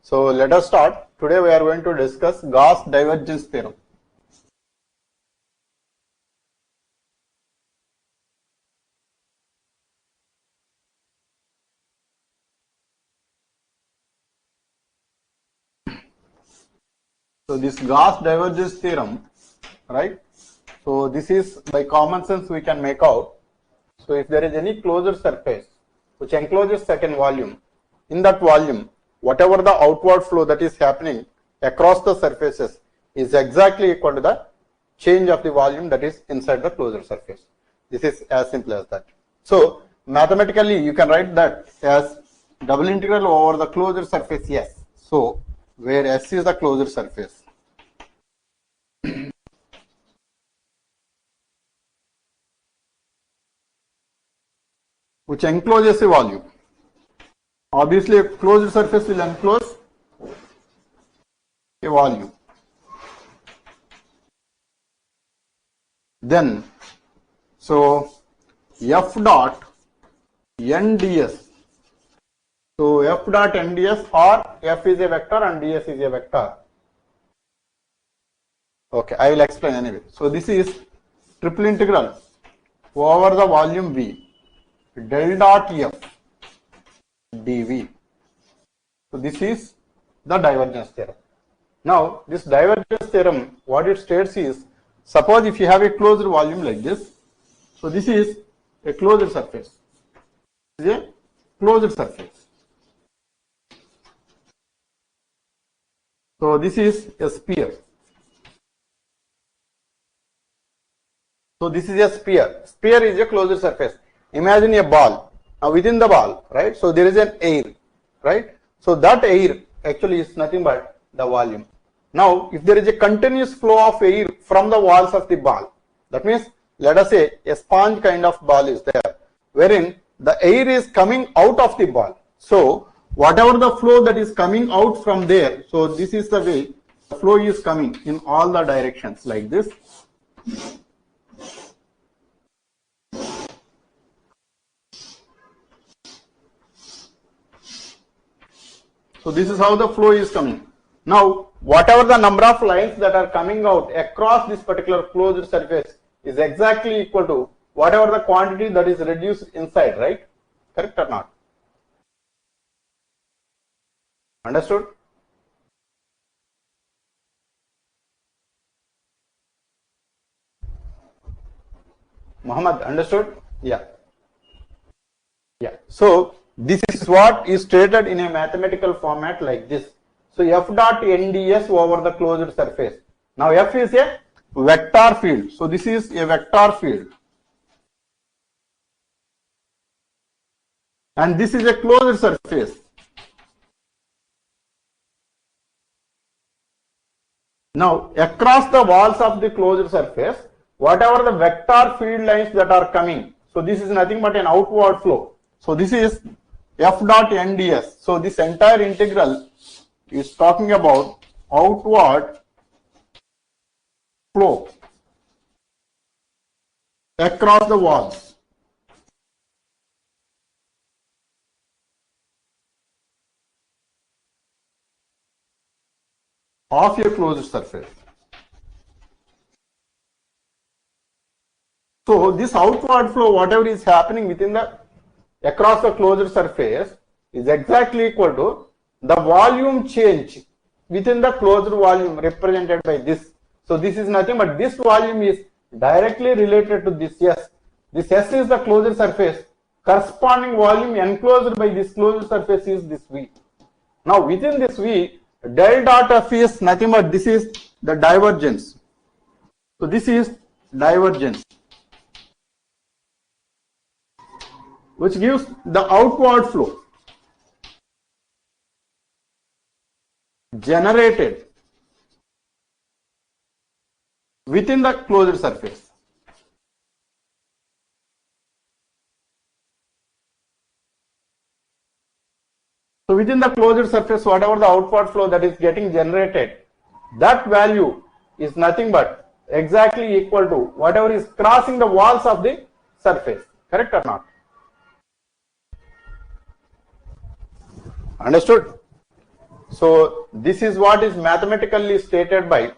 So let us start. Today we are going to discuss Gauss divergence theorem. So this Gauss divergence theorem, right? So this is by common sense we can make out. So if there is any closed surface which encloses certain volume, in that volume, whatever the outward flow that is happening across the surfaces is exactly equal to the change of the volume that is inside the closed surface. This is as simple as that. So mathematically you can write that as double integral over the closed surface S. So where S is the closed surface. Which encloses a volume. Obviously, a closed surface will enclose a volume. Then, so F dot NDS. So F dot NDS, or F is a vector and DS is a vector. Okay, I will explain anyway. So this is triple integral over the volume V del dot F dV. So this is the divergence theorem. Now this divergence theorem, what it states is, suppose if you have a closed volume like this, so this is a closed surface. This is a closed surface. So this is a sphere. So this is a sphere. Sphere is a closed surface. Imagine a ball. Now within the ball, right? So there is an air, right? So that air actually is nothing but the volume. Now if there is a continuous flow of air from the walls of the ball, that means let us say a sponge kind of ball is there, wherein the air is coming out of the ball. So whatever the flow that is coming out from there, so this is the way the flow is coming in all the directions like this. So this is how the flow is coming. Now whatever the number of lines that are coming out across this particular closed surface is exactly equal to whatever the quantity that is reduced inside, right? Correct or not? Understood? Muhammad, understood? Yeah. Yeah. So this is what is stated in a mathematical format like this. So F dot NDS over the closed surface. Now F is a vector field. So this is a vector field. And this is a closed surface. Now across the walls of the closed surface, whatever the vector field lines that are coming, so this is nothing but an outward flow. So this is F dot NDS. So this entire integral is talking about outward flow across the walls. Of a closed surface. So this outward flow, whatever is happening within the across the closed surface, is exactly equal to the volume change within the closed volume represented by this. So this is nothing but this volume is directly related to this S. This S is the closed surface. Corresponding volume enclosed by this closed surface is this V. Now within this V, del dot F is nothing but this is the divergence. So this is divergence, which gives the outward flow generated within the closed surface. So within the closed surface, whatever the outward flow that is getting generated, that value is nothing but exactly equal to whatever is crossing the walls of the surface. Correct or not? Understood? So this is what is mathematically stated by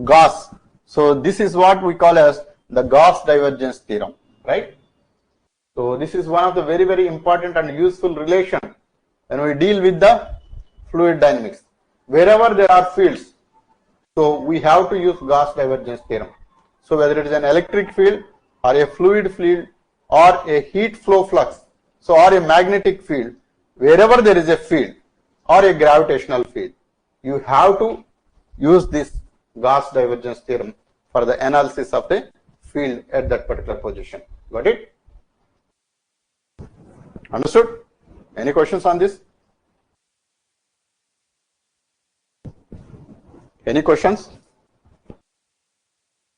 Gauss. So this is what we call as the Gauss divergence theorem, right? So this is one of the very important and useful relation when we deal with the fluid dynamics. Wherever there are fields, so we have to use Gauss divergence theorem. So whether it is an electric field or a fluid field or a heat flow flux, so or a magnetic field, wherever there is a field or a gravitational field, you have to use this Gauss divergence theorem for the analysis of the field at that particular position. Got it? Understood? Any questions on this? Any questions?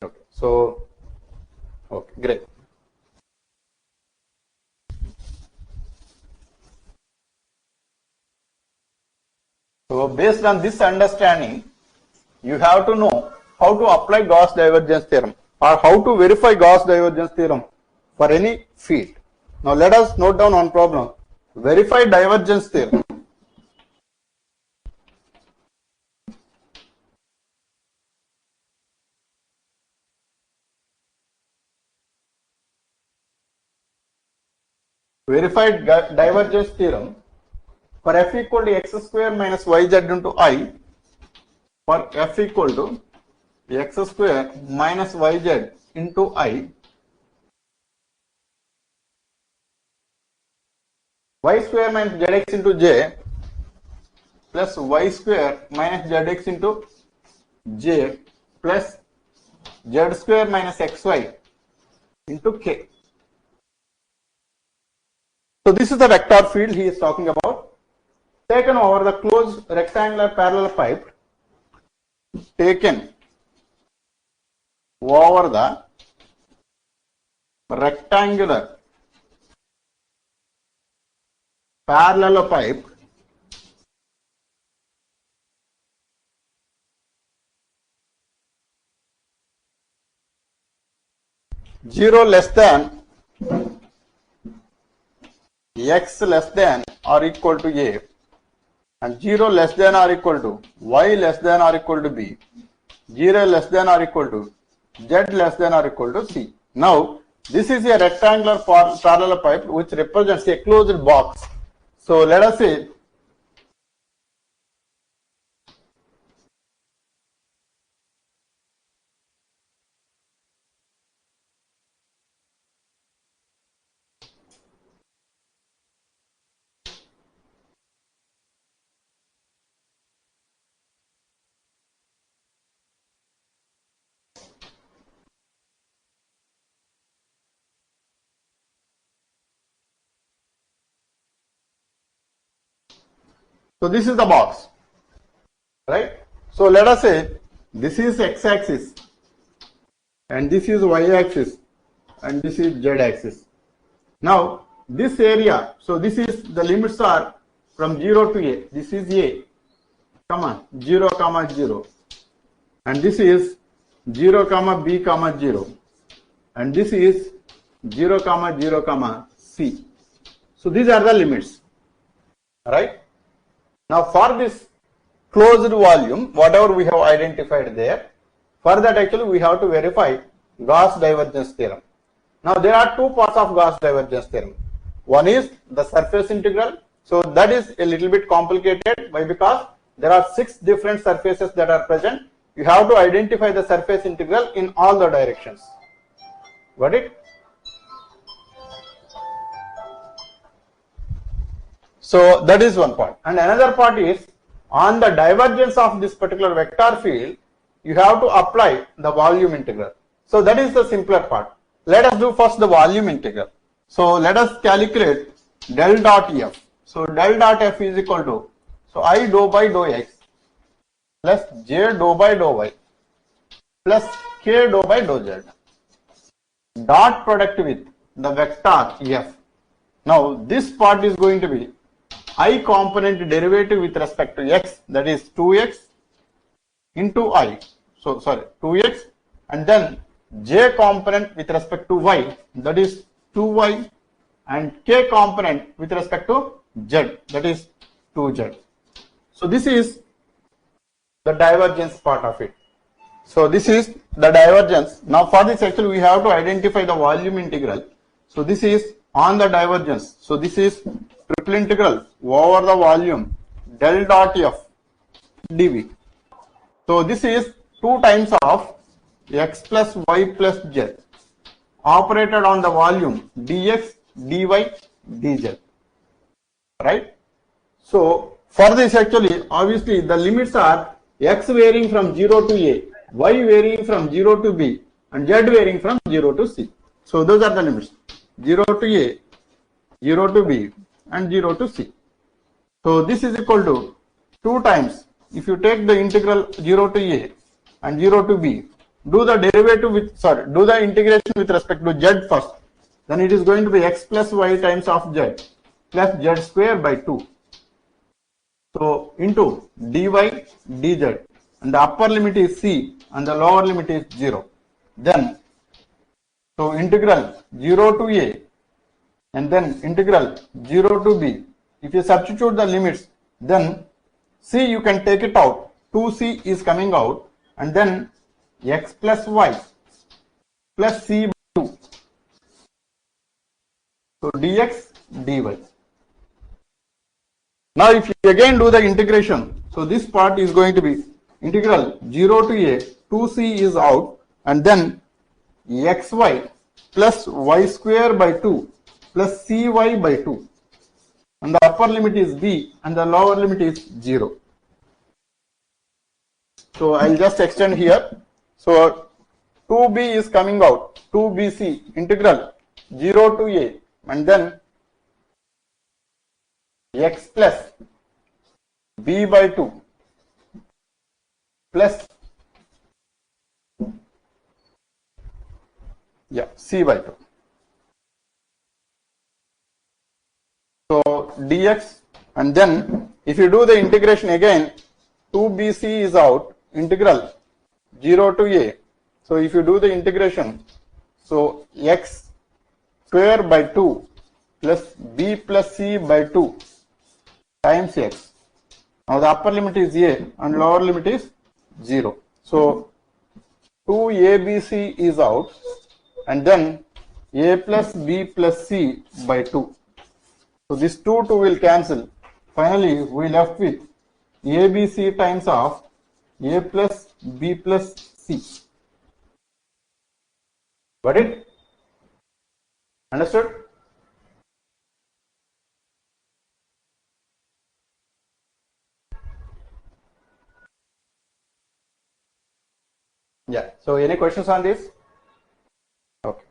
Okay. So, okay, great. So, based on this understanding, you have to know how to apply Gauss divergence theorem or how to verify Gauss divergence theorem for any field. Now, let us note down one problem. Verify divergence theorem. Verified divergence theorem for f equal to x square minus yz into I, for f equal to x square minus yz into I, y square minus zx into j plus y square minus zx into j plus z square minus xy into k. So this is the vector field he is talking about, taken over the closed rectangular parallel pipe, taken over the rectangular parallel pipe zero less than x less than or equal to a and 0 less than or equal to y less than or equal to b, 0 less than or equal to z less than or equal to c. Now this is a rectangular parallel pipe which represents a closed box. So let us say so this is the box, right? So let us say this is x-axis and this is y-axis and this is z-axis. Now this area, so this is the limits are from 0 to a. This is a, comma 0 comma 0, and this is 0 comma b comma 0, and this is 0 comma 0 comma c. So these are the limits, right? Now for this closed volume, whatever we have identified there, for that actually we have to verify Gauss divergence theorem. Now there are two parts of Gauss divergence theorem. One is the surface integral. So that is a little bit complicated. Why? Because there are 6 different surfaces that are present. You have to identify the surface integral in all the directions. Got it? So that is one part. And another part is on the divergence of this particular vector field, you have to apply the volume integral. So that is the simpler part. Let us do first the volume integral. So let us calculate del dot f. So del dot f is equal to, so I dou by dou x plus j dou by dou y plus k dou by dou z. Dot product with the vector f. Now this part is going to be I component derivative with respect to x, that is 2x into I. So sorry, 2x, and then j component with respect to y, that is 2y, and k component with respect to z, that is 2z. So this is the divergence part of it. So this is the divergence. Now for this actually we have to identify the volume integral. So this is on the divergence. So this is triple integral over the volume del dot f dv. So this is 2 times of x plus y plus z operated on the volume dx, dy, dz. Right? So for this actually obviously the limits are x varying from 0 to a, y varying from 0 to b and z varying from 0 to c. So those are the limits, 0 to a, 0 to b and 0 to c. So this is equal to 2 times, if you take the integral 0 to a and 0 to b, do the derivative with, do the integration with respect to z first, then it is going to be x plus y times of z plus z square by 2. So into dy dz, and the upper limit is c and the lower limit is 0. Then so integral 0 to a and then integral 0 to b, if you substitute the limits, then c you can take it out, 2c is coming out, and then x plus y plus c by 2. So dx dy. Now if you again do the integration, so this part is going to be integral 0 to a, 2c is out, and then xy plus y square by 2 plus cy by 2. And the upper limit is b and the lower limit is 0. So I'll just extend here. So 2b is coming out, 2bc integral 0 to a and then x plus b by 2 plus c by 2. So dx, and then if you do the integration again, 2bc is out, integral 0 to a. So if you do the integration, so x square by 2 plus b plus c by 2 times x. Now the upper limit is a and lower limit is 0. So 2abc is out, and then a plus b plus c by 2. So this 2 will cancel. Finally we left with abc times of a plus b plus c. Got it? Understood? Yeah. So any questions on this? Okay.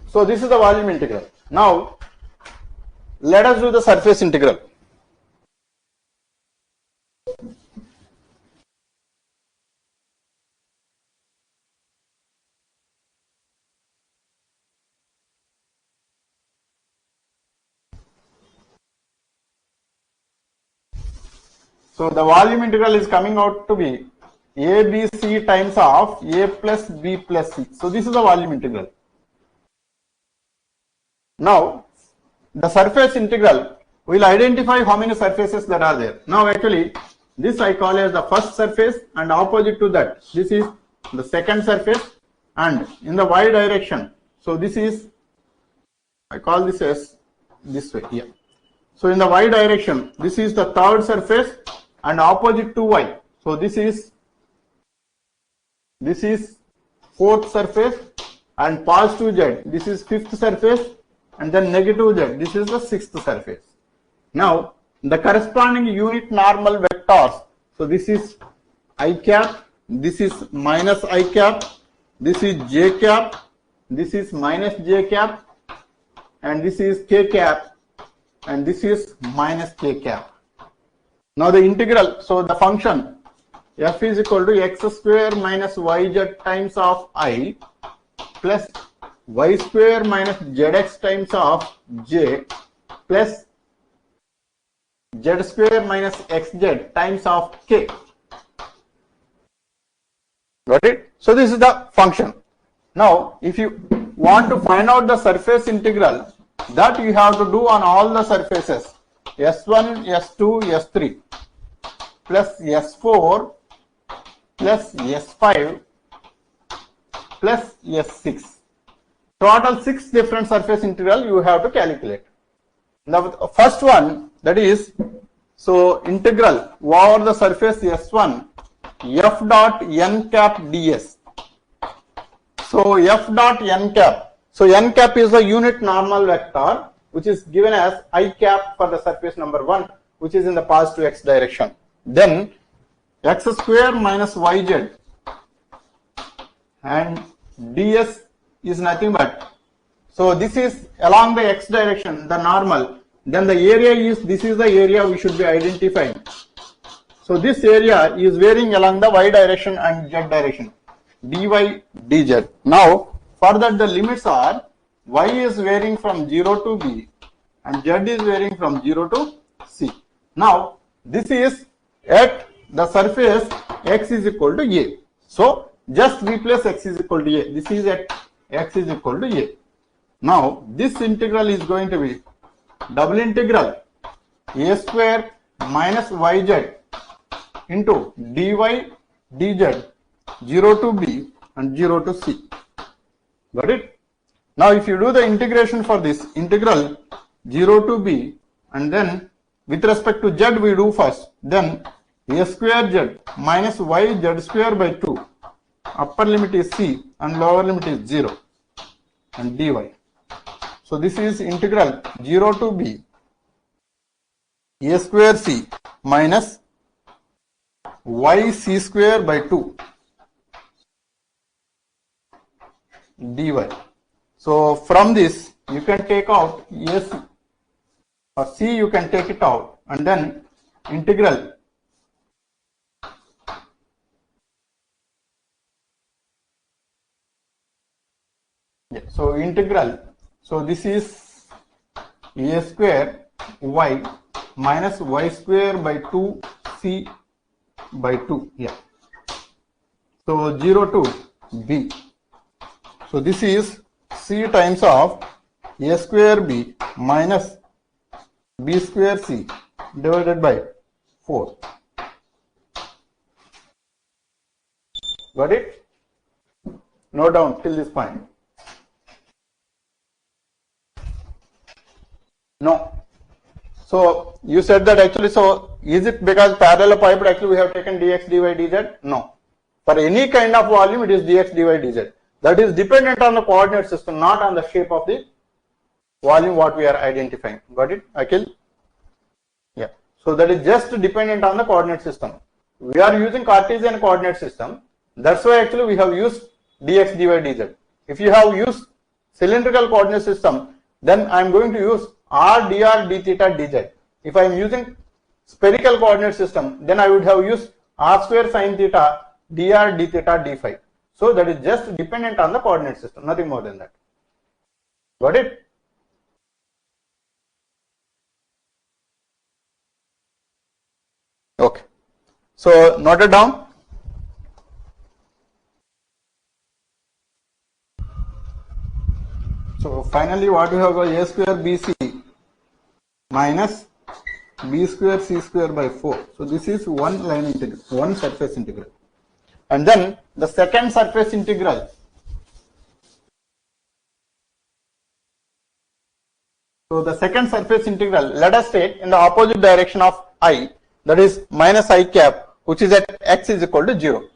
So this is the volume integral. Now let us do the surface integral. So the volume integral is coming out to be ABC times of A plus B plus C. So this is the volume integral. Now the surface integral will identify how many surfaces that are there. Now actually this I call as the first surface, and opposite to that this is the second surface, and in the y direction, so this is, I call this as this way here. So in the y direction this is the third surface and opposite to y. So this is fourth surface, and positive z, this is fifth surface, and then negative z, this is the sixth surface. Now the corresponding unit normal vectors, so this is I cap, this is minus I cap, this is j cap, this is minus j cap, and this is k cap, and this is minus k cap. Now the integral, so the function f is equal to x square minus yz times of I plus y square minus zx times of j plus z square minus xz times of k. Got it? So this is the function. Now if you want to find out the surface integral, that you have to do on all the surfaces S1, S2, S3 plus S4 plus S5 plus S6. Total 6 different surface integral you have to calculate. Now the first one, that is, so integral over the surface S1 f dot n cap ds. So f dot n cap. So n cap is the unit normal vector which is given as I cap for the surface number 1, which is in the positive x direction. Then x square minus yz and ds is nothing but, so this is along the x direction, the normal. Then the area is, this is the area we should be identifying. So this area is varying along the y direction and z direction, dy dz. Now for that the limits are, y is varying from 0 to b and z is varying from 0 to c. Now this is at the surface x is equal to a. So just replace x is equal to a. This is at x is equal to a. Now this integral is going to be double integral a square minus yz into dy dz 0 to b and 0 to c. Got it? Now if you do the integration for this integral 0 to b, and then with respect to z we do first, then a square z minus y z square by 2, upper limit is c and lower limit is 0, and dy. So this is integral 0 to b a square c minus y c square by 2 dy. So from this you can take out a c, or c you can take it out, and then integral so integral, so this is a square y minus y square by 2 c by 2 here. So 0 to b. So this is c times of a square b minus b square c divided by 4. Got it? Note down till this point. No. So you said that actually, so is it because parallel piped actually we have taken dx dy dz? No. For any kind of volume it is dx dy dz. That is dependent on the coordinate system, not on the shape of the volume what we are identifying. Got it, Akhil? Yeah. So that is just dependent on the coordinate system. We are using Cartesian coordinate system. That's why actually we have used dx dy dz. If you have used cylindrical coordinate system, then I am going to use r dr d theta dz. If I am using spherical coordinate system, then I would have used r square sin theta dr d theta d phi. So that is just dependent on the coordinate system, nothing more than that. Got it? Okay. So note it down. So finally what we have got, a square bc minus b square c square by 4. So this is one line integral, one surface integral. And then the second surface integral, so the second surface integral, let us take in the opposite direction of I, that is minus I cap, which is at x is equal to 0.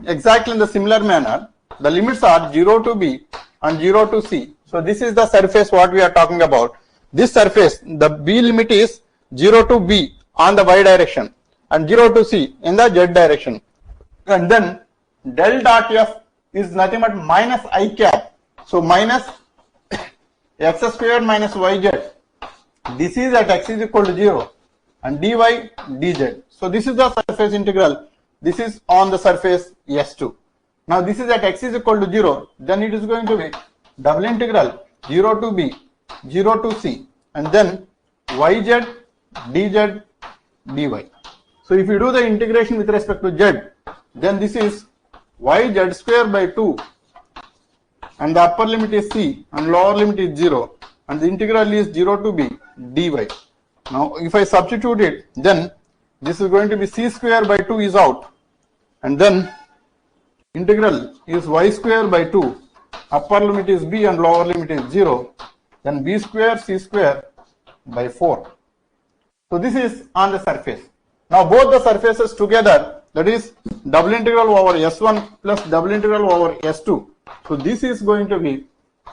Exactly in the similar manner, the limits are 0 to b and 0 to c. So this is the surface what we are talking about. This surface, the b limit is 0 to b on the y direction and 0 to c in the z direction. And then del dot f is nothing but minus I cap. So minus x square minus yz. This is at x is equal to 0 and dy dz. So this is the surface integral this is on the surface S2. Now this is at x is equal to 0, then it is going to be double integral 0 to b, 0 to c, and then yz dz dy. So if you do the integration with respect to z, then this is yz square by 2, and the upper limit is c and lower limit is 0, and the integral is 0 to b dy. Now if I substitute it, then this is going to be c square by 2 is out, and then integral is y square by 2, upper limit is b and lower limit is 0, then b square c square by 4. So this is on the surface. Now both the surfaces together, that is double integral over S1 plus double integral over S2. So this is going to be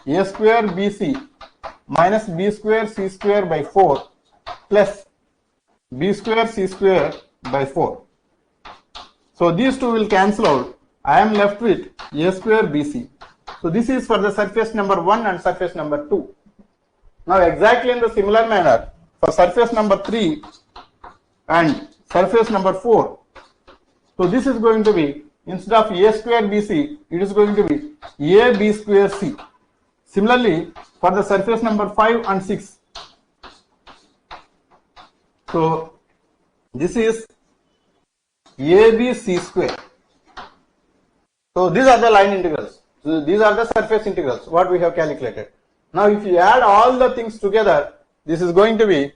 a square bc minus b square c square by 4 plus b square c square by 4. So these two will cancel out. I am left with a square bc. So this is for the surface number 1 and surface number 2. Now exactly in the similar manner, for surface number 3 and surface number 4, so this is going to be, instead of a square bc, it is going to be a b square c. Similarly, for the surface number 5 and 6, so this is ABC square. So these are the line integrals. So these are the surface integrals, what we have calculated. Now if you add all the things together, this is going to be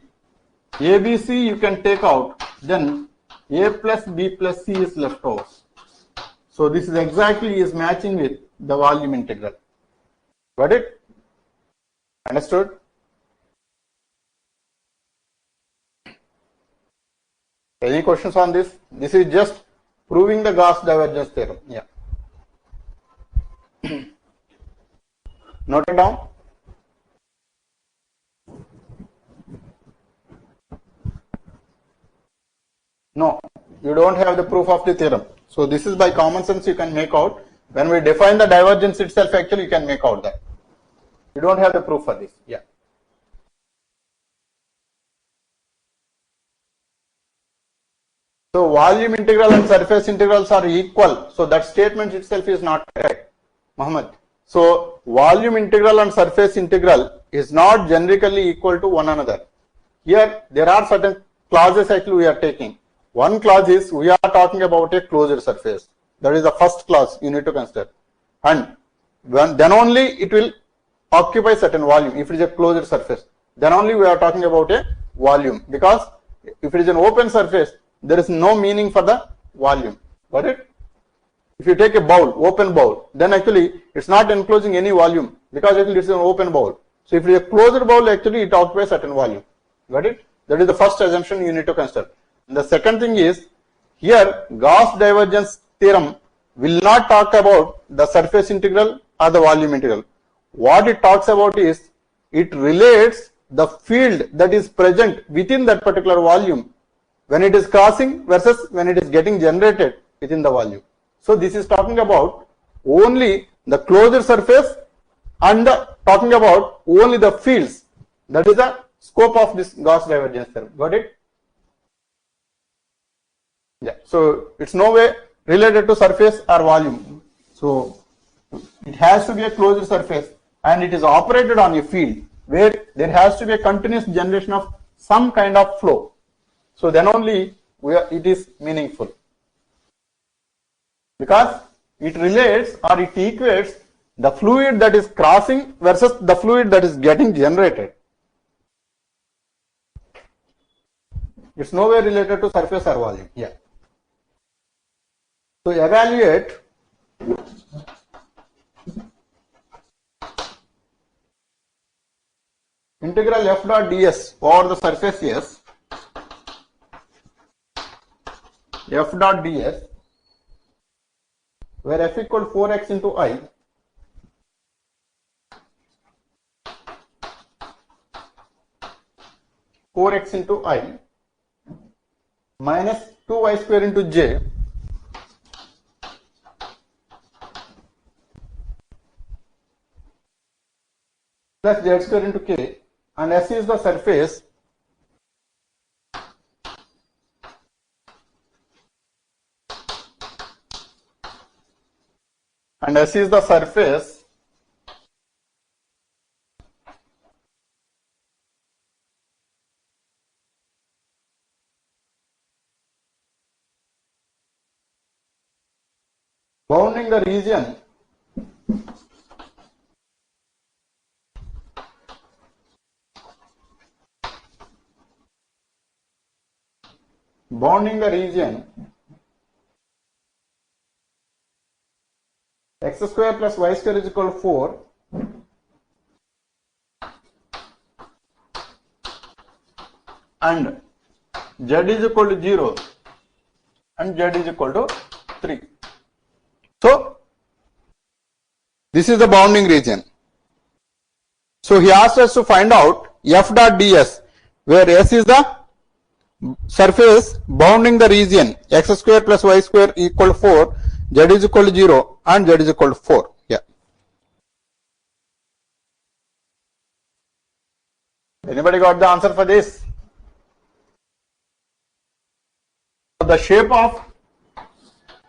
ABC you can take out, then A plus B plus C is left over. So this is exactly is matching with the volume integral. Got it? Understood? Any questions on this? This is just proving the Gauss divergence theorem. Yeah. Note it down. No, you don't have the proof of the theorem. So this is by common sense you can make out. When we define the divergence itself, actually you can make out that. You don't have the proof for this. Yeah. So volume integral and surface integrals are equal. So that statement itself is not correct, Muhammad. So volume integral and surface integral is not generically equal to one another. Here there are certain clauses actually we are taking. One clause is we are talking about a closed surface. That is the first clause you need to consider. And then only it will occupy certain volume. If it is a closed surface, then only we are talking about a volume. Because if it is an open surface, there is no meaning for the volume. Got it? If you take a bowl, open bowl, then actually it's not enclosing any volume because actually it's an open bowl. So if it is a closed bowl, actually it occupies certain volume. Got it? That is the first assumption you need to consider. And the second thing is, here Gauss divergence theorem will not talk about the surface integral or the volume integral. What it talks about is, it relates the field that is present within that particular volume when it is crossing versus when it is getting generated within the volume. So this is talking about only the closed surface and talking about only the fields. That is the scope of this Gauss divergence theorem. Got it? Yeah. So it's no way related to surface or volume. So it has to be a closed surface and it is operated on a field where there has to be a continuous generation of some kind of flow. So then only it is meaningful. Because it relates or it equates the fluid that is crossing versus the fluid that is getting generated. It's nowhere related to surface or volume. Yeah. So evaluate integral f dot ds over the surface S, f dot ds, where f equal to 4x into I, minus 2y square into j plus z square into k, and S is the surface and S is the surface bounding the region x square plus y square is equal to 4 and z is equal to 0 and z is equal to 3. So this is the bounding region. So he asked us to find out f dot ds, where S is the surface bounding the region x square plus y square equal to 4, z is equal to 0 and z is equal to 4. Yeah. Anybody got the answer for this? The shape of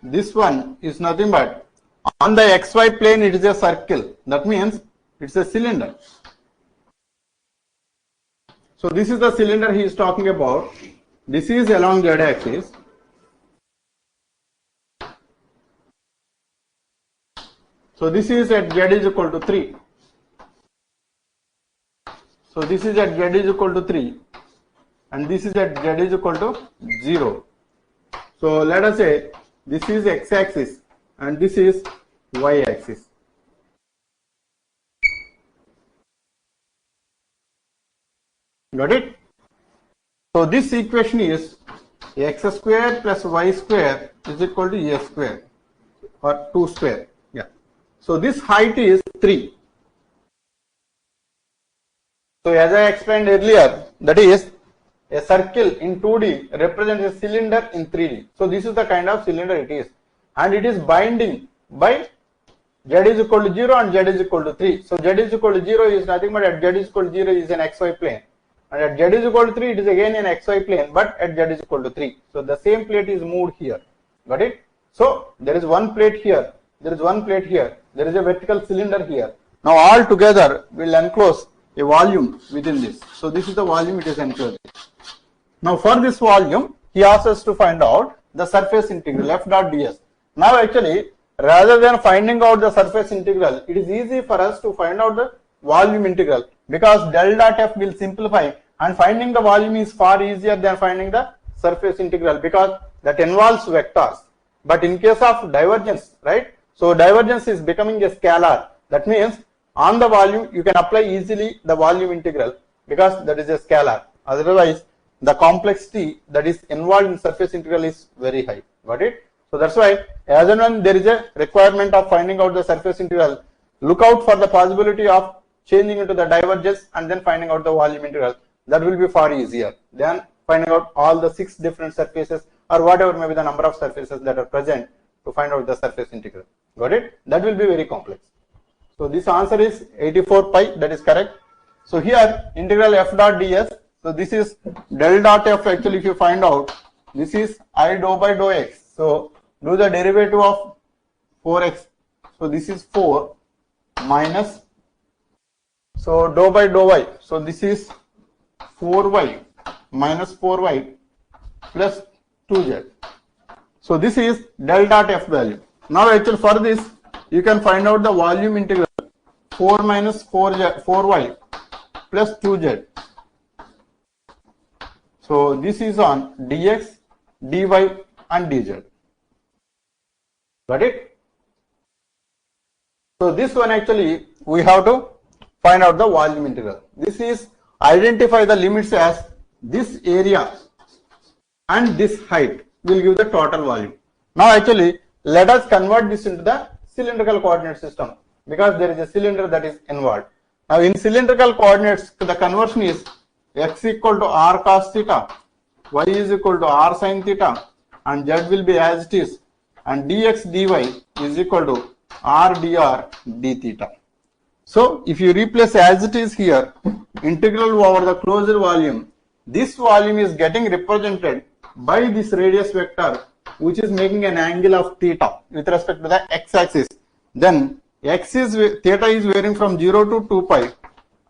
this one is nothing but, on the xy plane it is a circle. That means it's a cylinder. So this is the cylinder he is talking about. This is along z axis. So this is at z is equal to 3. So this is at z is equal to 3 and this is at z is equal to 0. So let us say this is x axis and this is y axis. Got it? So this equation is x square plus y square is equal to a square or 2 square. Yeah. So this height is 3. So as I explained earlier, that is a circle in 2D represents a cylinder in 3D. So this is the kind of cylinder it is, and it is binding by z is equal to 0 and z is equal to 3. So z is equal to 0 is nothing but at z is equal to 0 is an xy plane, and at z is equal to 3 it is again an xy plane, but at z is equal to 3. So the same plate is moved here. Got it? So there is one plate here, there is one plate here, there is a vertical cylinder here. Now all together will enclose a volume within this. So this is the volume it is enclosing. Now for this volume, he asks us to find out the surface integral f dot ds. Now actually, rather than finding out the surface integral, it is easy for us to find out the volume integral, because del dot f will simplify, and finding the volume is far easier than finding the surface integral, because that involves vectors. But in case of divergence, right? So divergence is becoming a scalar. That means on the volume you can apply easily the volume integral, because that is a scalar. Otherwise the complexity that is involved in surface integral is very high. Got it? So that's why as and when there is a requirement of finding out the surface integral, look out for the possibility of changing into the divergence and then finding out the volume integral. That will be far easier than finding out all the 6 different surfaces or whatever may be the number of surfaces that are present to find out the surface integral. Got it? That will be very complex. So this answer is 84 pi, that is correct. So here integral f dot ds. So this is del dot f. Actually if you find out, this is I dou by dou x. So do the derivative of 4x. So this is 4 minus, so dou by dou y. So this is 4y minus 4y plus 2z. So this is del dot f value. Now actually for this you can find out the volume integral 4 minus 4y plus 2z. So this is on dx, dy and dz. Got it? So this one actually we have to find out the volume integral. This is identify the limits as this area and this height will give the total volume. Now actually let us convert this into the cylindrical coordinate system, because there is a cylinder that is involved. Now in cylindrical coordinates the conversion is x equal to r cos theta, y is equal to r sin theta, and z will be as it is, and dx dy is equal to r dr d theta. So if you replace as it is here, integral over the closed volume, this volume is getting represented by this radius vector, which is making an angle of theta with respect to the x axis. then theta is varying from 0 to 2 pi,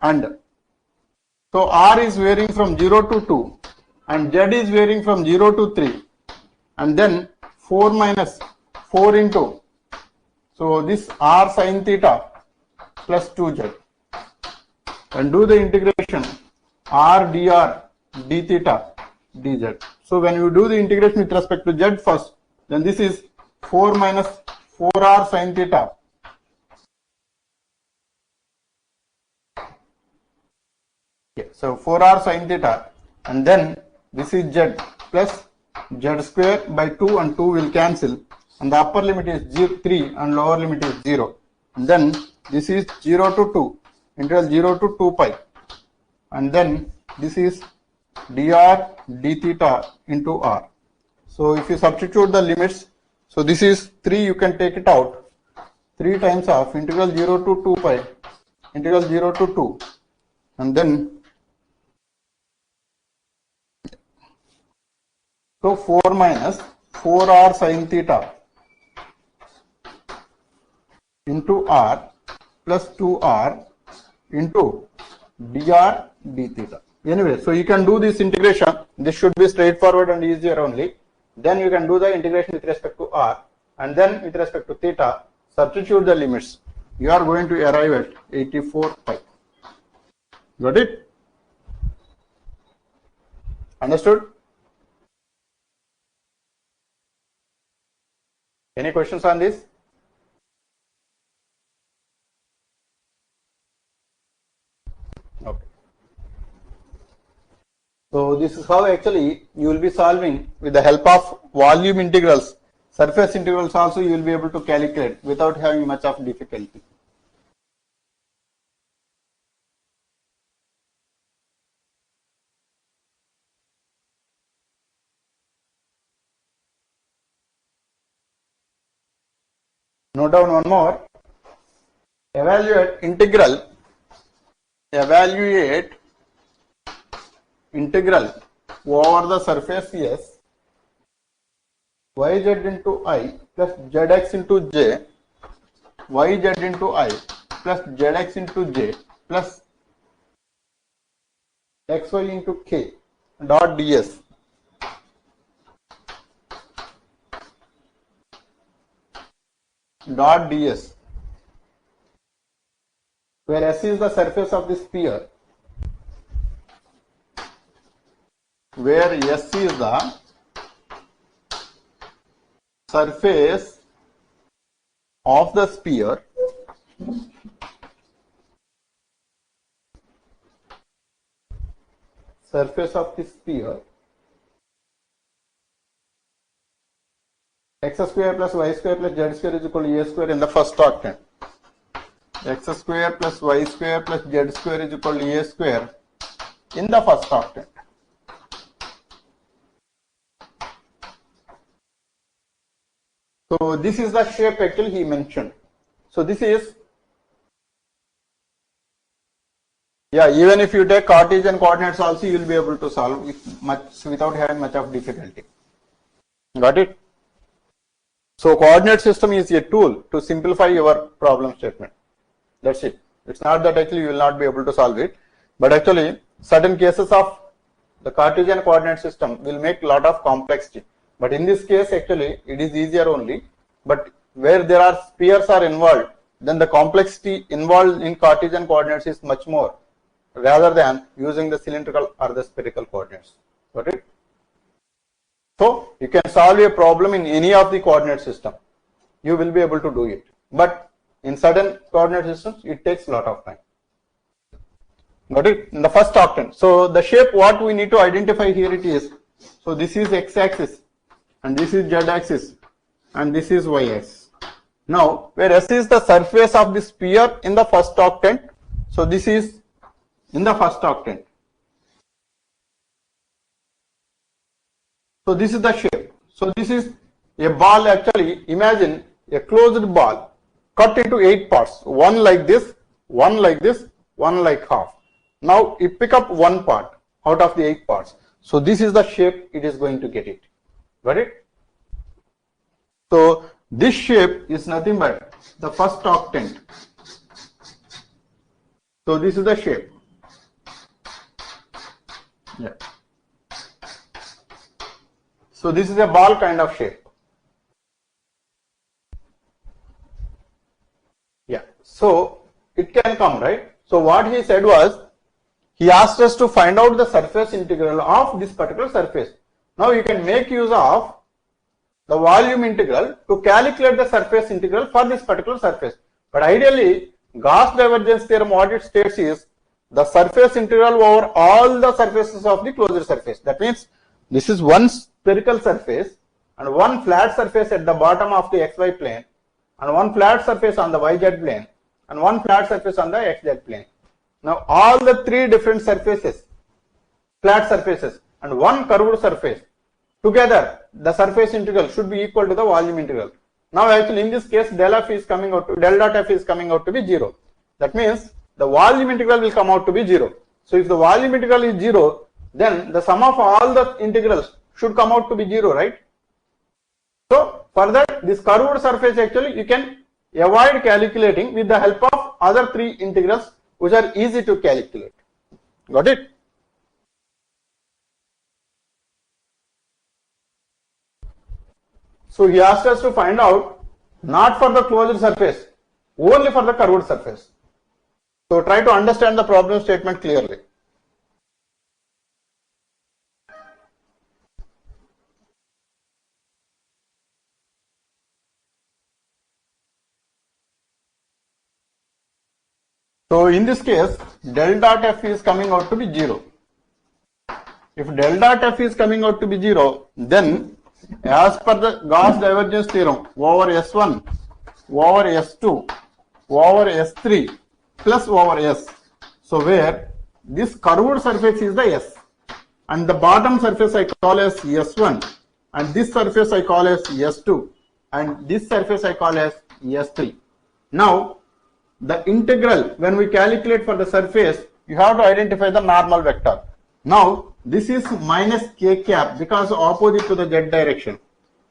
and so r is varying from 0 to 2, and z is varying from 0 to 3, and then 4 minus 4 into, so this r sin theta plus 2z, and do the integration r dr d theta dz. So when you do the integration with respect to z first, then this is 4 minus 4r sin theta so 4r sin theta, and then this is z plus z square by 2, and 2 will cancel, and the upper limit is 3 and lower limit is 0, and then this is 0 to 2, integral 0 to 2 pi, and then this is dr d theta into r. So if you substitute the limits, so this is 3, you can take it out, 3 times of integral 0 to 2 pi, integral 0 to 2, and then so 4 minus 4r sin theta into r plus 2r into dr d theta. Anyway, so you can do this integration. This should be straightforward and easier only. Then you can do the integration with respect to r, and then with respect to theta, substitute the limits. You are going to arrive at 84 pi. Got it? Understood? Any questions on this? Okay. So this is how actually you will be solving with the help of volume integrals. Surface integrals also you will be able to calculate without having much of difficulty. Note down one more. Evaluate integral over the surface S, yz into I plus zx into j, yz into I plus zx into j plus xy into k dot ds. Dot ds, where S is the surface of the sphere, where S is the surface of the sphere, x square plus y square plus z square is equal to a square in the first octant. X square plus y square plus z square is equal to a square in the first octant. So this is the shape actually he mentioned. So this is, yeah, even if you take Cartesian coordinates also you will be able to solve it without having much of difficulty. Got it? So coordinate system is a tool to simplify your problem statement. That's it. It's not that actually you will not be able to solve it, but actually certain cases of the Cartesian coordinate system will make a lot of complexity. But in this case actually it is easier only, but where there are spheres are involved, then the complexity involved in Cartesian coordinates is much more rather than using the cylindrical or the spherical coordinates. Got it? So you can solve a problem in any of the coordinate system. You will be able to do it. But in certain coordinate systems, it takes a lot of time. Got it? In the first octant. So the shape what we need to identify here it is. So this is x-axis, and this is z-axis, and this is y-axis. Now where S is the surface of the sphere in the first octant. So this is in the first octant. So this is the shape. So this is a ball actually. Imagine a closed ball cut into 8 parts. One like this, one like this, one like half. Now you pick up one part out of the 8 parts. So this is the shape it is going to get it. Got it? So This shape is nothing but the first octant. So this is the shape. Yeah. So this is a ball kind of shape. Yeah. So it can come, right? So what he said was, he asked us to find out the surface integral of this particular surface. Now you can make use of the volume integral to calculate the surface integral for this particular surface. But ideally, Gauss divergence theorem, what it states is the surface integral over all the surfaces of the closed surface. That means this is one spherical surface and one flat surface at the bottom of the xy plane, and one flat surface on the yz plane, and one flat surface on the xz plane. Now all the three different surfaces, flat surfaces and one curved surface, together the surface integral should be equal to the volume integral. Now actually in this case del dot f is coming out to be 0. That means the volume integral will come out to be 0. So if the volume integral is 0, then the sum of all the integrals should come out to be 0, right? So for that, this curved surface actually you can avoid calculating with the help of other three integrals which are easy to calculate. Got it? So he asked us to find out not for the closed surface, only for the curved surface. So try to understand the problem statement clearly. So in this case, del dot f is coming out to be 0. If del dot f is coming out to be 0, then as per the Gauss divergence theorem, over S1, over S2, over S3 plus over S. So where this curved surface is the S, and the bottom surface I call as S1, and this surface I call as S2, and this surface I call as S3. Now the integral, when we calculate for the surface, you have to identify the normal vector. Now this is minus k cap because opposite to the z direction,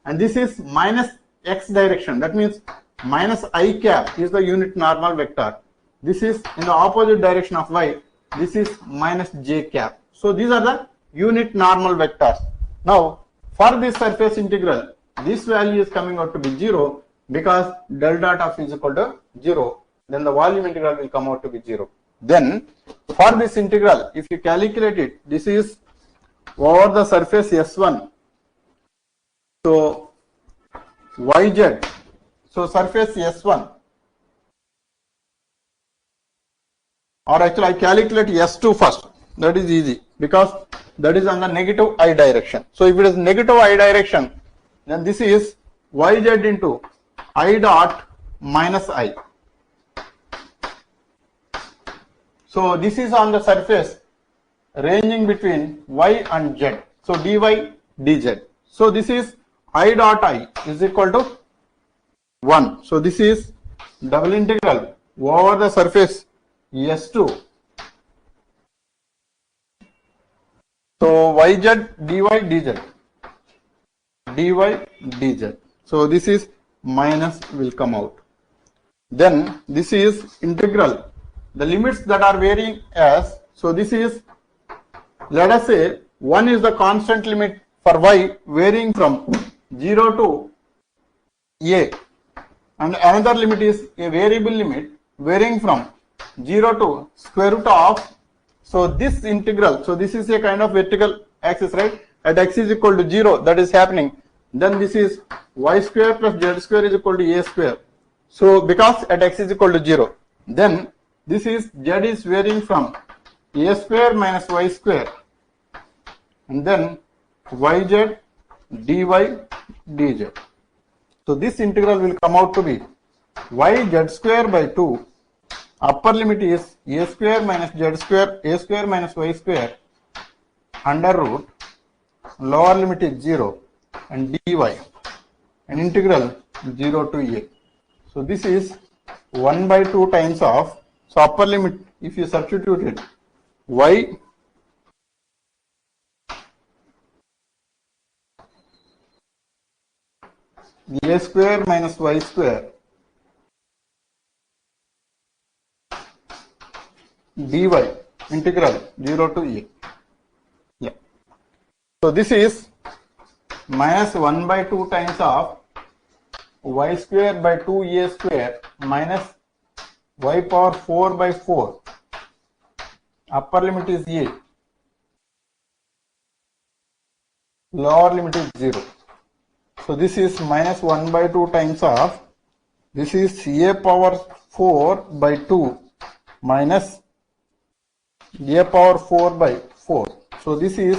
and this is minus x direction. That means minus I cap is the unit normal vector. This is in the opposite direction of y. This is minus j cap. So these are the unit normal vectors. Now for this surface integral, this value is coming out to be 0 because del dot of is equal to 0. Then the volume integral will come out to be 0. Then for this integral, if you calculate it, this is over the surface S1. So yz, so surface S1, or actually I calculate S2 first. That is easy because that is on the negative I direction. So if it is negative I direction, then this is yz into I dot minus I. So this is on the surface ranging between y and z. So dy dz. So this is I dot I is equal to 1. So this is double integral over the surface S2. So yz dy dz. Dy dz. So this is minus will come out. Then this is integral. The limits that are varying as, so this is, let us say 1 is the constant limit for y varying from 0 to a, and another limit is a variable limit varying from 0 to square root of, so this integral, so this is a kind of vertical axis, right? At x is equal to 0, that is happening. Then this is y square plus z square is equal to a square. So because at x is equal to 0, then this is z is varying from a square minus y square, and then yz dy dz. So this integral will come out to be yz square by 2. Upper limit is a square minus z square, a square minus y square under root. Lower limit is 0 and dy, and integral 0 to a. So this is 1 by 2 times of, so upper limit, if you substitute it, y a square minus y square dy integral 0 to a. Yeah. So this is minus 1 by 2 times of y square by 2a square minus y power 4 by 4. Upper limit is a, lower limit is 0. So this is minus 1 by 2 times of, this is a power 4 by 2 minus a power 4 by 4. So this is,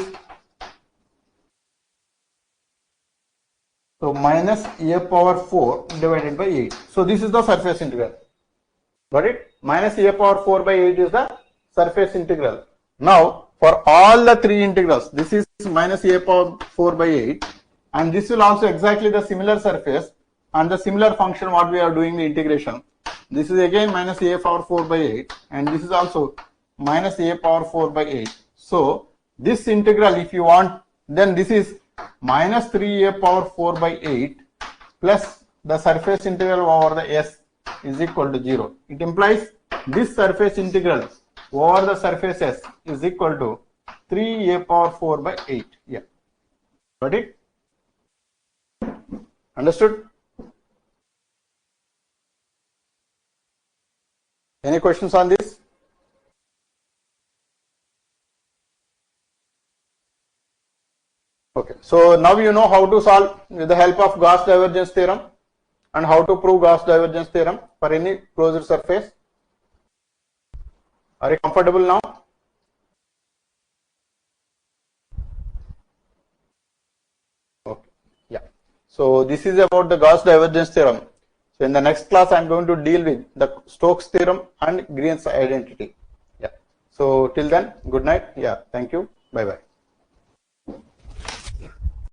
so minus a power 4 divided by 8. So this is the surface integral. Got it? Minus a power 4 by 8 is the surface integral. Now for all the three integrals, this is minus a power 4 by 8, and this will also exactly the similar surface and the similar function what we are doing the integration. This is again minus a power 4 by 8, and this is also minus a power 4 by 8. So this integral, if you want, then this is minus 3a power 4 by 8 plus the surface integral over the s is equal to 0. It implies this surface integral over the surface s is equal to 3a power 4 by 8. Yeah. Got it? Understood? Any questions on this? Okay, so now you know how to solve with the help of Gauss divergence theorem and how to prove Gauss divergence theorem for any closed surface. Are you comfortable now? Okay, yeah. So this is about the Gauss divergence theorem. So in the next class, I am going to deal with the Stokes theorem and Green's identity. Yeah. So till then, good night. Yeah. Thank you. Bye bye.